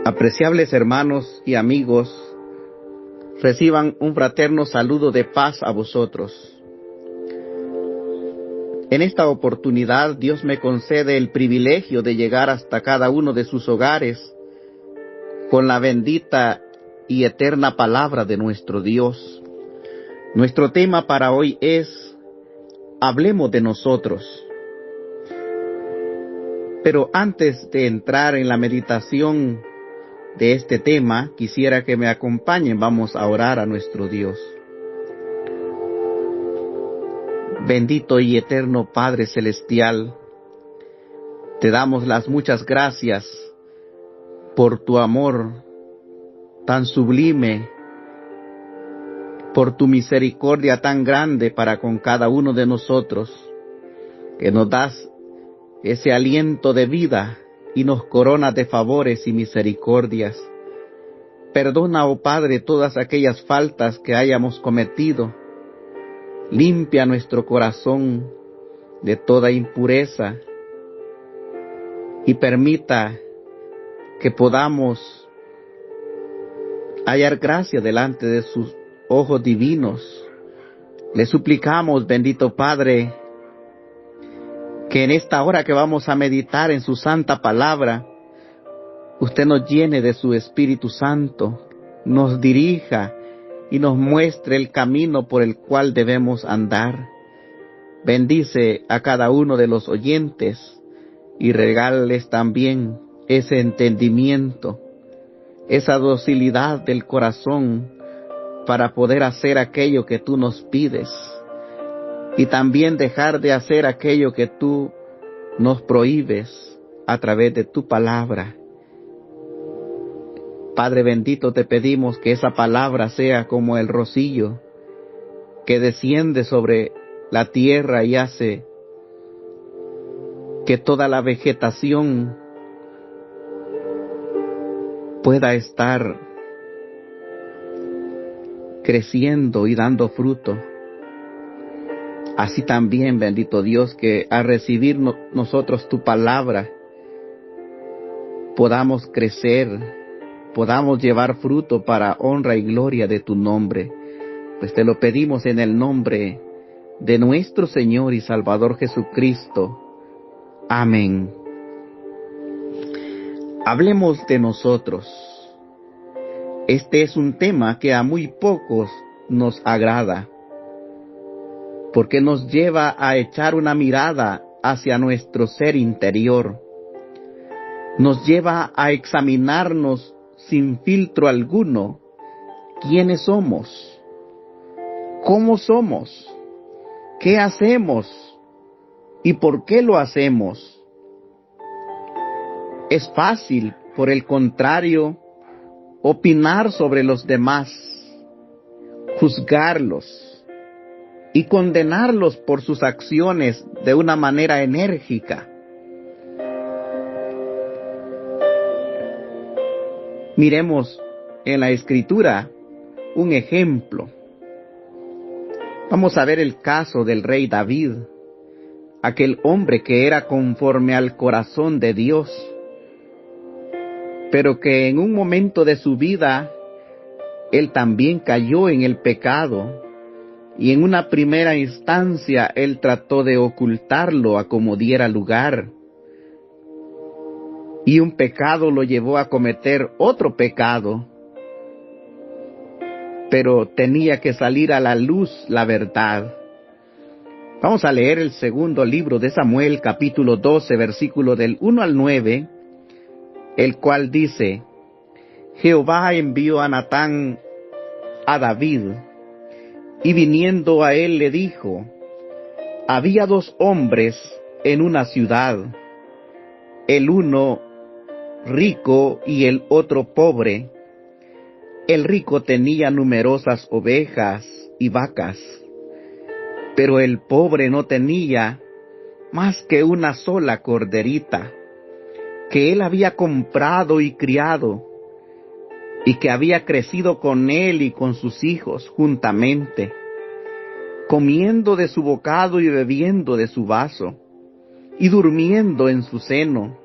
Apreciables hermanos y amigos, reciban un fraterno saludo de paz a vosotros. En esta oportunidad Dios me concede el privilegio de llegar hasta cada uno de sus hogares con la bendita y eterna palabra de nuestro Dios. Nuestro tema para hoy es: hablemos de nosotros. Pero antes de entrar en la meditación de este tema, quisiera que me acompañen. Vamos a orar a nuestro Dios. Bendito y eterno Padre Celestial, te damos las muchas gracias por tu amor tan sublime, por tu misericordia tan grande para con cada uno de nosotros, que nos das ese aliento de vida y nos coronas de favores y misericordias. Perdona, oh Padre, todas aquellas faltas que hayamos cometido. Limpia nuestro corazón de toda impureza y permita que podamos hallar gracia delante de sus ojos divinos. Le suplicamos, bendito Padre, que en esta hora que vamos a meditar en su santa palabra, usted nos llene de su Espíritu Santo, nos dirija y nos muestre el camino por el cual debemos andar. Bendice a cada uno de los oyentes y regálales también ese entendimiento, esa docilidad del corazón para poder hacer aquello que tú nos pides y también dejar de hacer aquello que tú nos prohíbes a través de tu palabra. Padre bendito, te pedimos que esa palabra sea como el rocío que desciende sobre la tierra y hace que toda la vegetación pueda estar creciendo y dando fruto. Así también, bendito Dios, que al recibir nosotros tu palabra podamos crecer, podamos llevar fruto para honra y gloria de tu nombre. Pues te lo pedimos en el nombre de nuestro Señor y Salvador Jesucristo. Amén. Hablemos de nosotros. Este es un tema que a muy pocos nos agrada, porque nos lleva a echar una mirada hacia nuestro ser interior. Nos lleva a examinarnos sin filtro alguno quiénes somos, cómo somos, qué hacemos y por qué lo hacemos. Es fácil, por el contrario, opinar sobre los demás, juzgarlos y condenarlos por sus acciones de una manera enérgica. Miremos en la Escritura un ejemplo. Vamos a ver el caso del rey David, aquel hombre que era conforme al corazón de Dios, pero que en un momento de su vida, él también cayó en el pecado, y en una primera instancia él trató de ocultarlo a como diera lugar. Y un pecado lo llevó a cometer otro pecado. Pero tenía que salir a la luz la verdad. Vamos a leer el segundo libro de Samuel, capítulo 12, versículo del 1 al 9, el cual dice: Jehová envió a Natán a David, y viniendo a él le dijo: había 2 hombres en una ciudad, el uno rico y el otro pobre. El rico tenía numerosas ovejas y vacas, pero el pobre no tenía más que una sola corderita, que él había comprado y criado, y que había crecido con él y con sus hijos juntamente, comiendo de su bocado y bebiendo de su vaso, y durmiendo en su seno,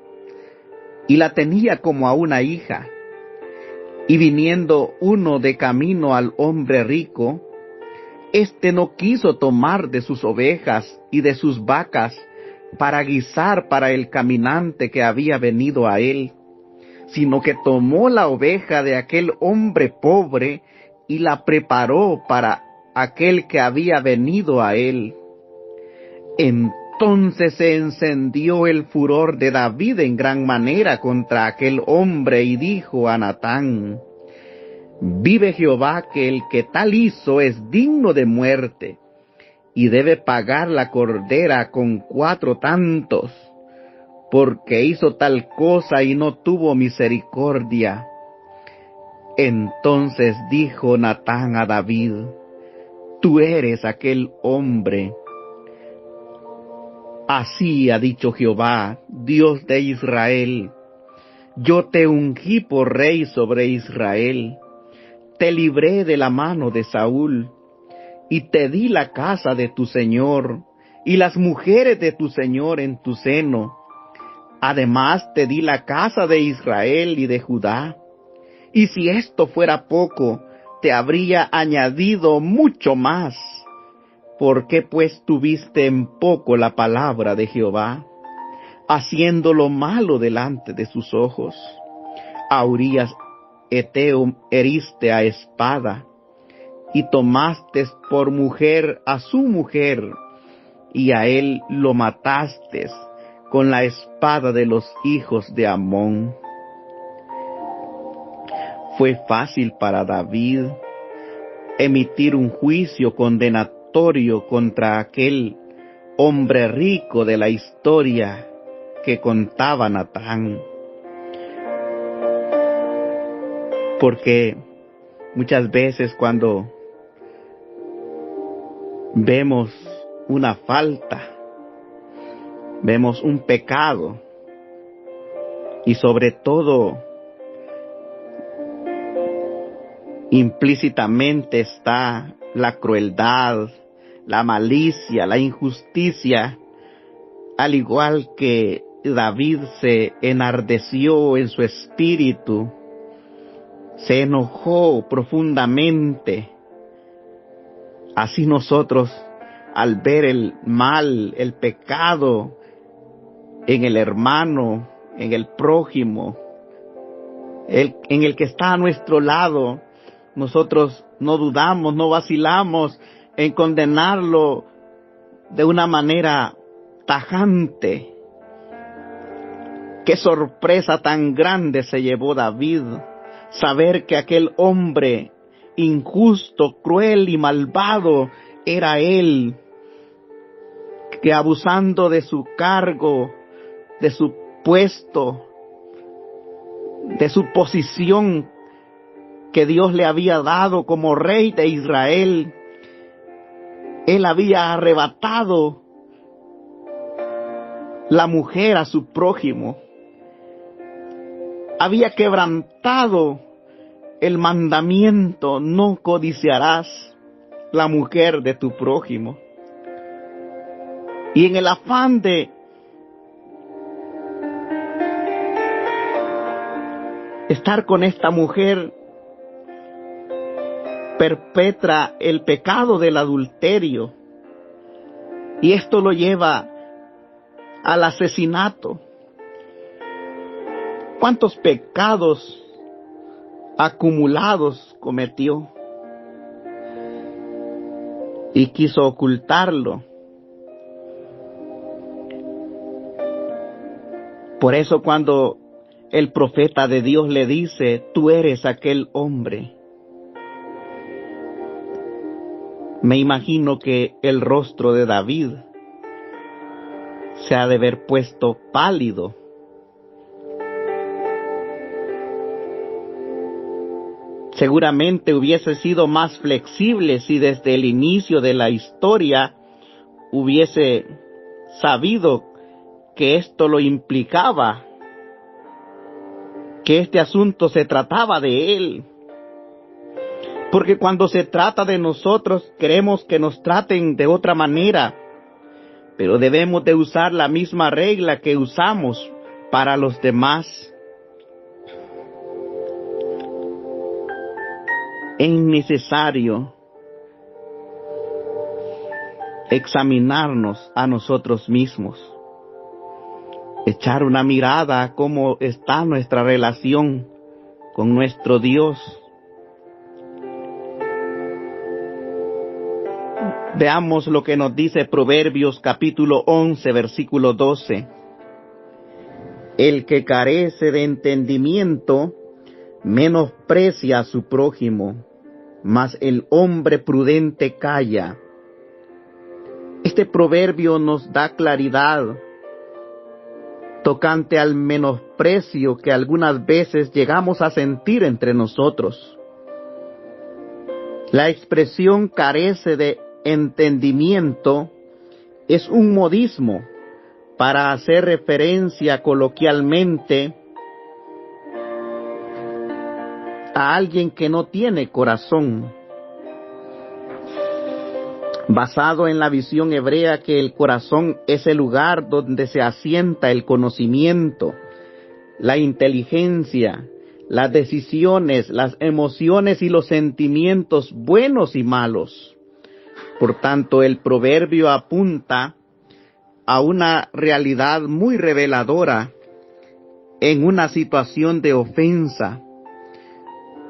y la tenía como a una hija, Y viniendo uno de camino al hombre rico, éste no quiso tomar de sus ovejas y de sus vacas para guisar para el caminante que había venido a él, sino que tomó la oveja de aquel hombre pobre y la preparó para aquel que había venido a él. Entonces se encendió el furor de David en gran manera contra aquel hombre y dijo a Natán: vive Jehová que el que tal hizo es digno de muerte, y debe pagar la cordera con 4 tantos, porque hizo tal cosa y no tuvo misericordia. Entonces dijo Natán a David: tú eres aquel hombre. Así ha dicho Jehová, Dios de Israel: yo te ungí por rey sobre Israel, te libré de la mano de Saúl, y te di la casa de tu señor, y las mujeres de tu señor en tu seno. Además te di la casa de Israel y de Judá. Y si esto fuera poco, te habría añadido mucho más. ¿Por qué pues tuviste en poco la palabra de Jehová, haciendo lo malo delante de sus ojos? A Urías Eteo heriste a espada, y tomaste por mujer a su mujer, y a él lo mataste con la espada de los hijos de Amón. Fue fácil para David emitir un juicio condenatorio contra aquel hombre rico de la historia que contaba Natán, porque muchas veces cuando vemos una falta, vemos un pecado, y sobre todo implícitamente está la crueldad, la malicia, la injusticia, al igual que David se enardeció en su espíritu, se enojó profundamente. Así nosotros, al ver el mal, el pecado en el hermano, en el prójimo, en el que está a nuestro lado, nosotros no dudamos, no vacilamos en condenarlo de una manera tajante. Qué sorpresa tan grande se llevó David, saber que aquel hombre injusto, cruel y malvado era él, que abusando de su cargo, de su puesto, de su posición que Dios le había dado como rey de Israel, él había arrebatado la mujer a su prójimo, había quebrantado el mandamiento: no codiciarás la mujer de tu prójimo. Y en el afán de estar con esta mujer, perpetra el pecado del adulterio, y esto lo lleva al asesinato. ¿Cuántos pecados acumulados cometió? Y quiso ocultarlo. Por eso cuando el profeta de Dios le dice: tú eres aquel hombre, me imagino que el rostro de David se ha de haber puesto pálido. Seguramente hubiese sido más flexible si desde el inicio de la historia hubiese sabido que esto lo implicaba, que este asunto se trataba de él. Porque cuando se trata de nosotros, queremos que nos traten de otra manera, pero debemos de usar la misma regla que usamos para los demás. es necesario examinarnos a nosotros mismos, echar una mirada a cómo está nuestra relación con nuestro Dios. Veamos lo que nos dice Proverbios capítulo 11, versículo 12. El que carece de entendimiento menosprecia a su prójimo, mas el hombre prudente calla. Este proverbio nos da claridad tocante al menosprecio que algunas veces llegamos a sentir entre nosotros. La expresión carece de entendimiento es un modismo para hacer referencia coloquialmente a alguien que no tiene corazón, basado en la visión hebrea que el corazón es el lugar donde se asienta el conocimiento, la inteligencia, las decisiones, las emociones y los sentimientos buenos y malos. Por tanto, el proverbio apunta a una realidad muy reveladora en una situación de ofensa,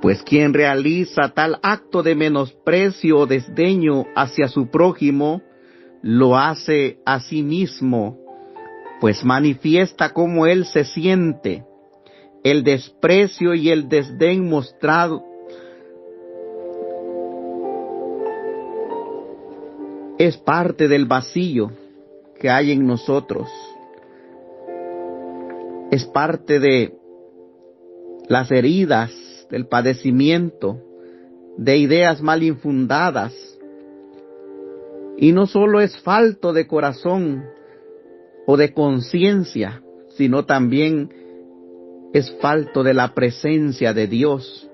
pues quien realiza tal acto de menosprecio o desdeño hacia su prójimo, lo hace a sí mismo, pues manifiesta cómo él se siente. El desprecio y el desdén mostrado es parte del vacío que hay en nosotros. Es parte de las heridas, del padecimiento, de ideas mal infundadas. Y no solo es falto de corazón o de conciencia, sino también es falto de la presencia de Dios.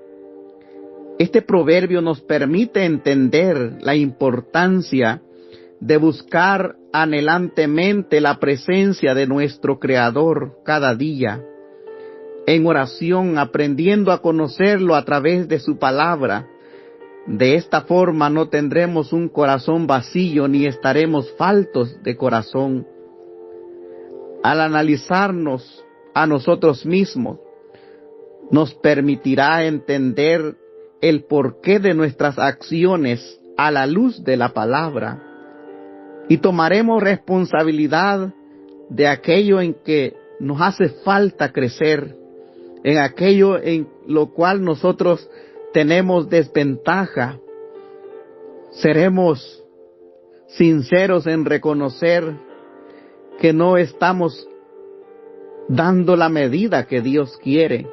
Este proverbio nos permite entender la importancia de buscar anhelantemente la presencia de nuestro Creador cada día, en oración, aprendiendo a conocerlo a través de su palabra. De esta forma no tendremos un corazón vacío ni estaremos faltos de corazón. Al analizarnos a nosotros mismos, nos permitirá entender el porqué de nuestras acciones a la luz de la palabra. Y tomaremos responsabilidad de aquello en que nos hace falta crecer, en aquello en lo cual nosotros tenemos desventaja. Seremos sinceros en reconocer que no estamos dando la medida que Dios quiere,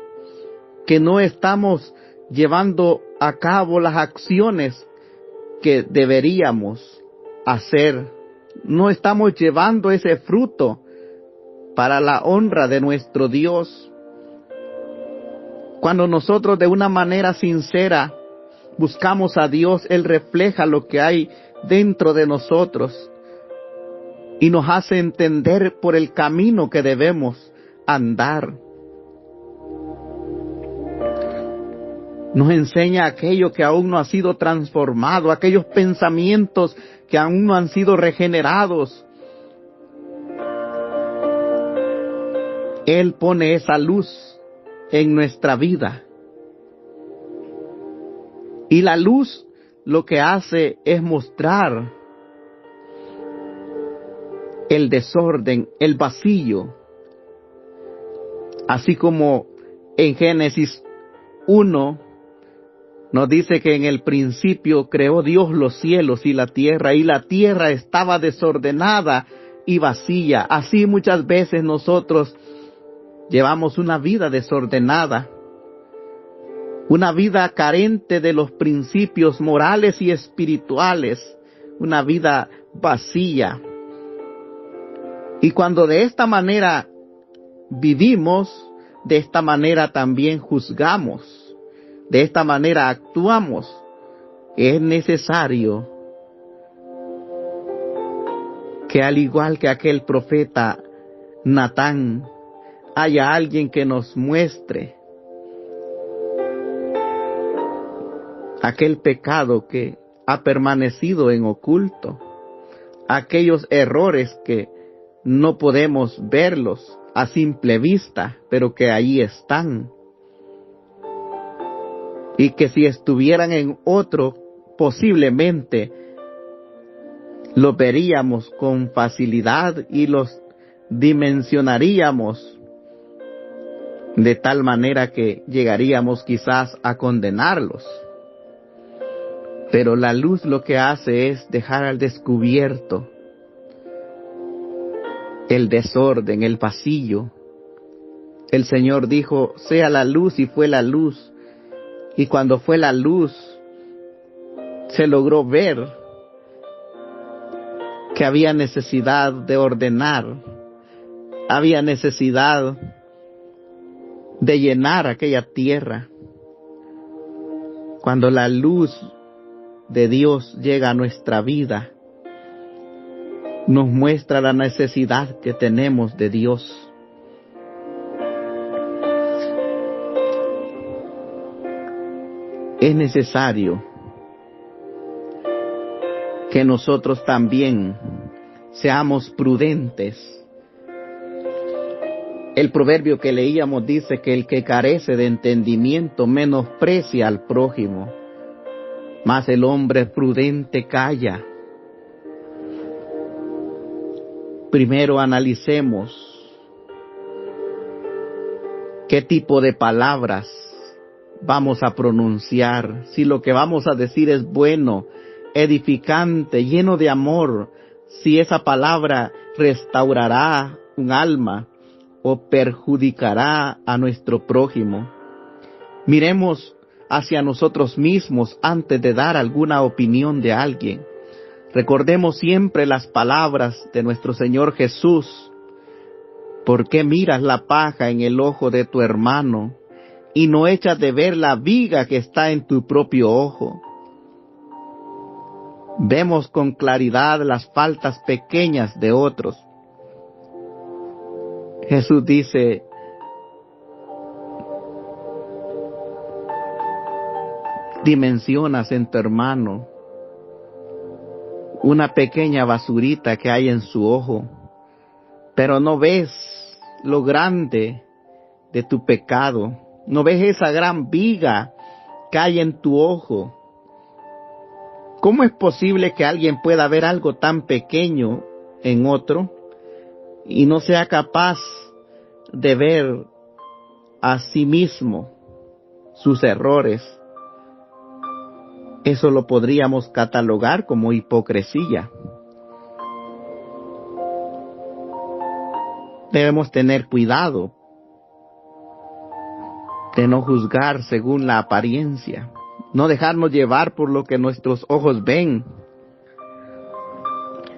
que no estamos llevando a cabo las acciones que deberíamos hacer. No estamos llevando ese fruto para la honra de nuestro Dios. Cuando nosotros de una manera sincera buscamos a Dios, Él refleja lo que hay dentro de nosotros y nos hace entender por el camino que debemos andar. Nos enseña aquello que aún no ha sido transformado, aquellos pensamientos que aún no han sido regenerados. Él pone esa luz en nuestra vida. Y la luz lo que hace es mostrar el desorden, el vacío. Así como en Génesis 1 nos dice que en el principio creó Dios los cielos y la tierra estaba desordenada y vacía. Así muchas veces nosotros llevamos una vida desordenada, una vida carente de los principios morales y espirituales, una vida vacía. Y cuando de esta manera vivimos, de esta manera también juzgamos. De esta manera actuamos. Es necesario que al igual que aquel profeta Natán, haya alguien que nos muestre aquel pecado que ha permanecido en oculto, aquellos errores que no podemos verlos a simple vista, pero que ahí están, y que si estuvieran en otro, posiblemente los veríamos con facilidad y los dimensionaríamos de tal manera que llegaríamos quizás a condenarlos. Pero la luz lo que hace es dejar al descubierto el desorden, el vacío. El Señor dijo, sea la luz, y fue la luz. Y cuando fue la luz, se logró ver que había necesidad de ordenar, había necesidad de llenar aquella tierra. Cuando la luz de Dios llega a nuestra vida, nos muestra la necesidad que tenemos de Dios. Es necesario que nosotros también seamos prudentes. El proverbio que leíamos dice que el que carece de entendimiento menosprecia al prójimo, mas el hombre prudente calla. Primero analicemos qué tipo de palabras vamos a pronunciar, si lo que vamos a decir es bueno, edificante, lleno de amor, si esa palabra restaurará un alma o perjudicará a nuestro prójimo. Miremos hacia nosotros mismos antes de dar alguna opinión de alguien. Recordemos siempre las palabras de nuestro Señor Jesús. ¿Por qué miras la paja en el ojo de tu hermano y no echas de ver la viga que está en tu propio ojo? Vemos con claridad las faltas pequeñas de otros. Jesús dice, dimensionas en tu hermano una pequeña basurita que hay en su ojo, pero no ves lo grande de tu pecado, no ves esa gran viga que hay en tu ojo. ¿Cómo es posible que alguien pueda ver algo tan pequeño en otro y no sea capaz de ver a sí mismo sus errores? Eso lo podríamos catalogar como hipocresía. Debemos tener cuidado de no juzgar según la apariencia, no dejarnos llevar por lo que nuestros ojos ven.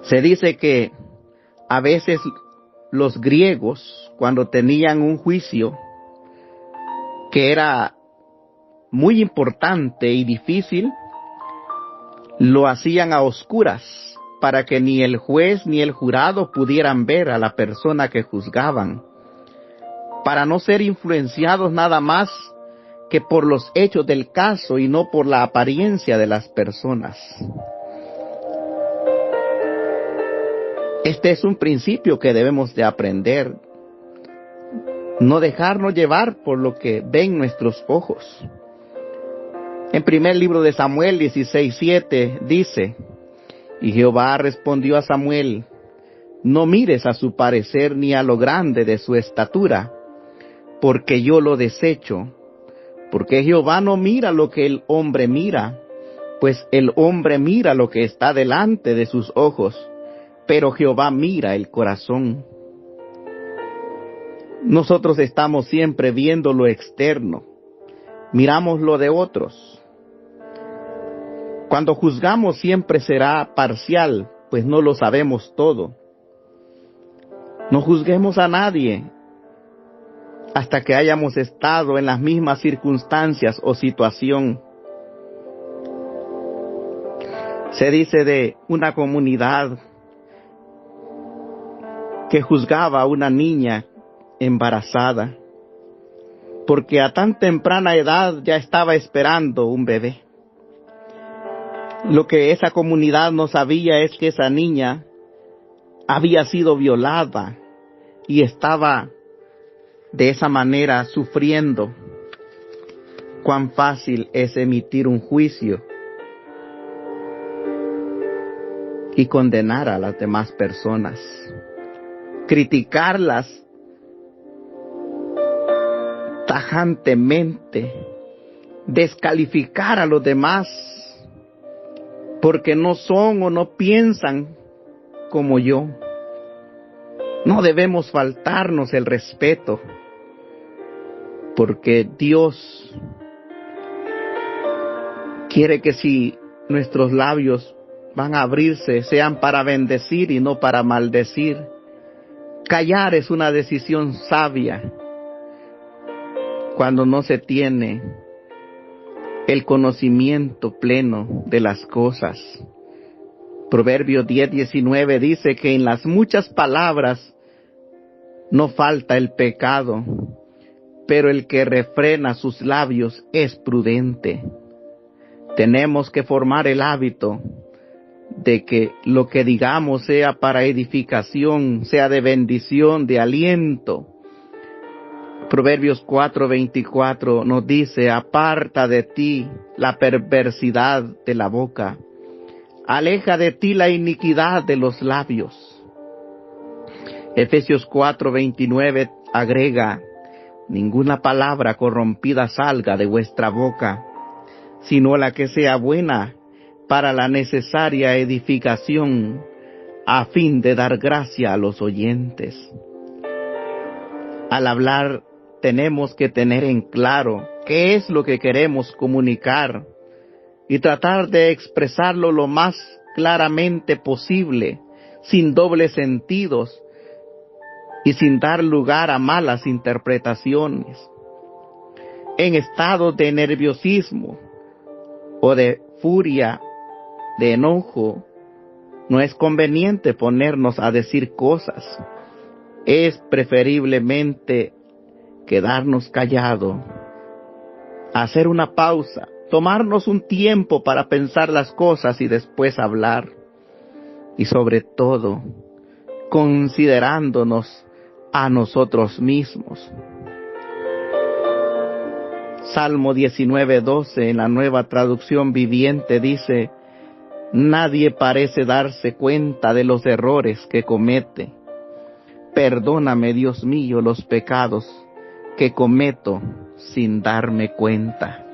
Se dice que a veces los griegos, cuando tenían un juicio que era muy importante y difícil, lo hacían a oscuras para que ni el juez ni el jurado pudieran ver a la persona que juzgaban, para no ser influenciados nada más que por los hechos del caso y no por la apariencia de las personas. Este es un principio que debemos de aprender, no dejarnos llevar por lo que ven nuestros ojos. En primer libro de Samuel 16:7 dice, y Jehová respondió a Samuel, no mires a su parecer ni a lo grande de su estatura, porque yo lo desecho. Porque Jehová no mira lo que el hombre mira, pues el hombre mira lo que está delante de sus ojos, pero Jehová mira el corazón. Nosotros estamos siempre viendo lo externo, miramos lo de otros. Cuando juzgamos siempre será parcial, pues no lo sabemos todo. No juzguemos a nadie hasta que hayamos estado en las mismas circunstancias o situación. Se dice de una comunidad que juzgaba a una niña embarazada, porque a tan temprana edad ya estaba esperando un bebé. Lo que esa comunidad no sabía es que esa niña había sido violada y estaba de esa manera sufriendo. Cuán fácil es emitir un juicio y condenar a las demás personas, criticarlas tajantemente, descalificar a los demás porque no son o no piensan como yo. No debemos faltarnos el respeto, porque Dios quiere que si nuestros labios van a abrirse, sean para bendecir y no para maldecir. Callar es una decisión sabia cuando no se tiene el conocimiento pleno de las cosas. Proverbios 10:19 dice que en las muchas palabras no falta el pecado, pero el que refrena sus labios es prudente. Tenemos que formar el hábito de que lo que digamos sea para edificación, sea de bendición, de aliento. Proverbios 4:24 nos dice: aparta de ti la perversidad de la boca, aleja de ti la iniquidad de los labios. Efesios 4:29 agrega: ninguna palabra corrompida salga de vuestra boca, sino la que sea buena para la necesaria edificación, a fin de dar gracia a los oyentes. Al hablar tenemos que tener en claro qué es lo que queremos comunicar y tratar de expresarlo lo más claramente posible, sin dobles sentidos y sin dar lugar a malas interpretaciones. En estados de nerviosismo o de furia, de enojo, no es conveniente ponernos a decir cosas. Es preferiblemente quedarnos callados, hacer una pausa, tomarnos un tiempo para pensar las cosas y después hablar. Y sobre todo, considerándonos a nosotros mismos. Salmo 19:12 en la Nueva Traducción Viviente dice: nadie parece darse cuenta de los errores que comete. Perdóname, Dios mío, los pecados que cometo sin darme cuenta.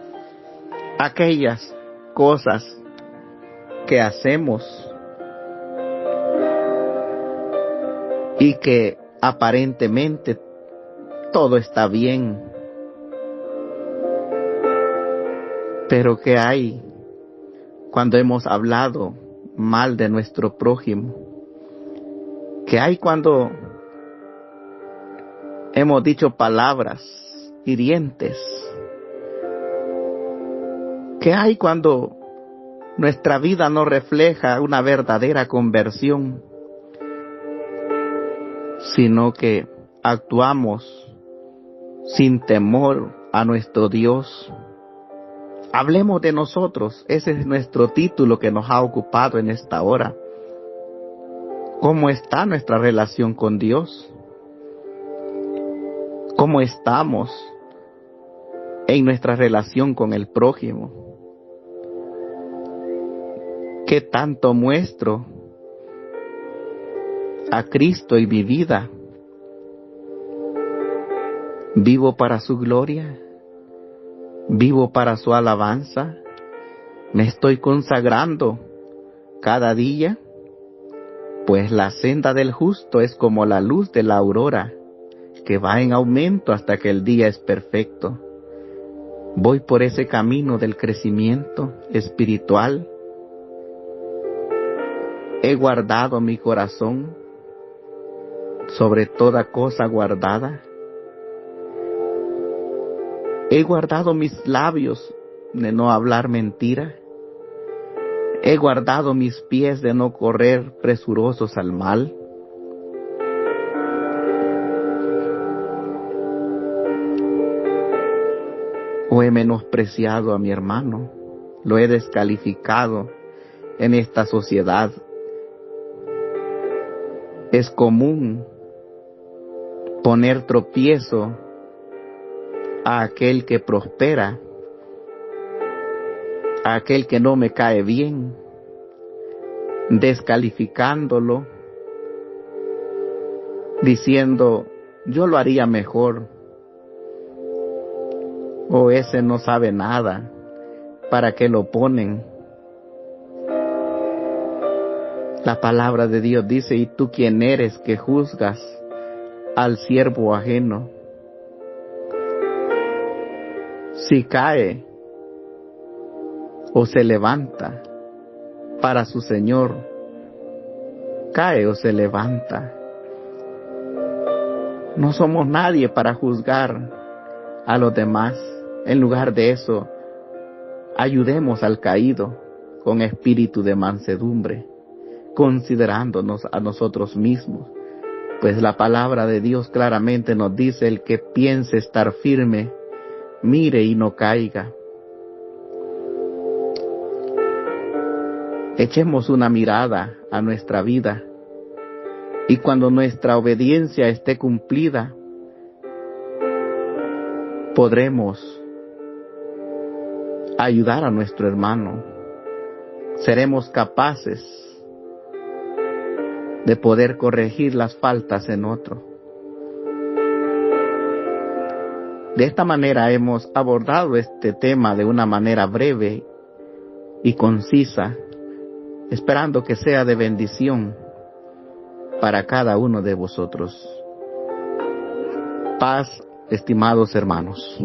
Aquellas cosas que hacemos y que aparentemente todo está bien, pero que hay cuando hemos hablado mal de nuestro prójimo, que hay cuando hemos dicho palabras hirientes, que hay cuando nuestra vida no refleja una verdadera conversión, sino que actuamos sin temor a nuestro Dios. Hablemos de nosotros, ese es nuestro título que nos ha ocupado en esta hora. ¿Cómo está nuestra relación con Dios? ¿Cómo estamos en nuestra relación con el prójimo? ¿Qué tanto muestro a Cristo en mi vida? ¿Vivo para su gloria? ¿Vivo para su alabanza? ¿Me estoy consagrando cada día? Pues la senda del justo es como la luz de la aurora, que va en aumento hasta que el día es perfecto. Voy por ese camino del crecimiento espiritual. He guardado mi corazón sobre toda cosa guardada. He guardado mis labios de no hablar mentira. He guardado mis pies de no correr presurosos al mal. O he menospreciado a mi hermano, lo he descalificado en esta sociedad es común poner tropiezo a aquel que prospera, a aquel que no me cae bien, descalificándolo, diciendo, yo lo haría mejor, o ese no sabe nada, ¿para qué lo ponen? La palabra de Dios dice, ¿y tú quién eres que juzgas al siervo ajeno? Si cae o se levanta para su Señor, cae o se levanta. No somos nadie para juzgar a los demás. En lugar de eso, ayudemos al caído con espíritu de mansedumbre, considerándonos a nosotros mismos, pues la palabra de Dios claramente nos dice, el que piense estar firme, mire y no caiga. Echemos una mirada a nuestra vida, y cuando nuestra obediencia esté cumplida, podremos ayudar a nuestro hermano. Seremos capaces de poder corregir las faltas en otro. De esta manera hemos abordado este tema de una manera breve y concisa, esperando que sea de bendición para cada uno de vosotros. Paz, estimados hermanos.